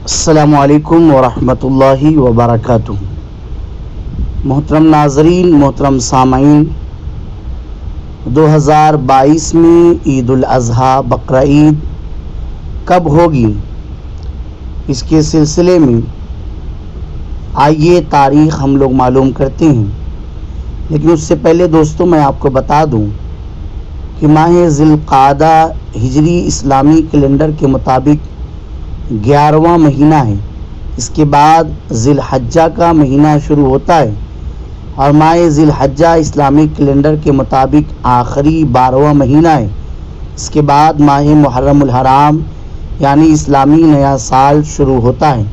السلام علیکم ورحمۃ اللہ وبرکاتہ۔ محترم ناظرین، محترم سامعین، 2022 میں عید الاضحیٰ بقرہ عید کب ہوگی، اس کے سلسلے میں آئیے تاریخ ہم لوگ معلوم کرتے ہیں۔ لیکن اس سے پہلے دوستوں میں آپ کو بتا دوں کہ ماہ ذی القعدہ ہجری اسلامی کیلنڈر کے مطابق 11واں مہینہ ہے۔ اس کے بعد ذی الحجہ کا مہینہ شروع ہوتا ہے اور ماہ ذی الحجہ اسلامی کیلنڈر کے مطابق آخری 12واں مہینہ ہے۔ اس کے بعد ماہ محرم الحرام یعنی اسلامی نیا سال شروع ہوتا ہے۔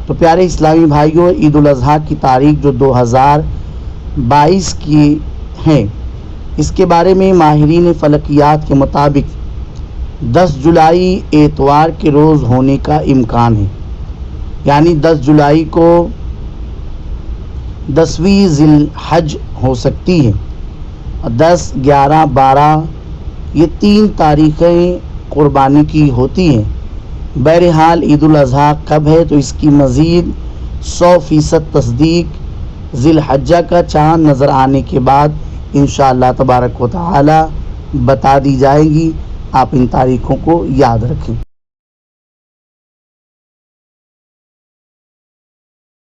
تو پیارے اسلامی بھائیوں، عید الاضحیٰ کی تاریخ جو 2022 کی ہے، اس کے بارے میں ماہرین فلکیات کے مطابق 10 جولائی اتوار کے روز ہونے کا امکان ہے، یعنی 10 جولائی کو 10ویں ذی الحج ہو سکتی ہے۔ 10، 11، 12 یہ 3 تاریخیں قربانی کی ہوتی ہیں۔ بہرحال عید الاضحیٰ کب ہے تو اس کی مزید 100% تصدیق ذی الحجہ کا چاند نظر آنے کے بعد انشاءاللہ تبارک و تعالی بتا دی جائے گی۔ آپ ان تاریخوں کو یاد رکھیں۔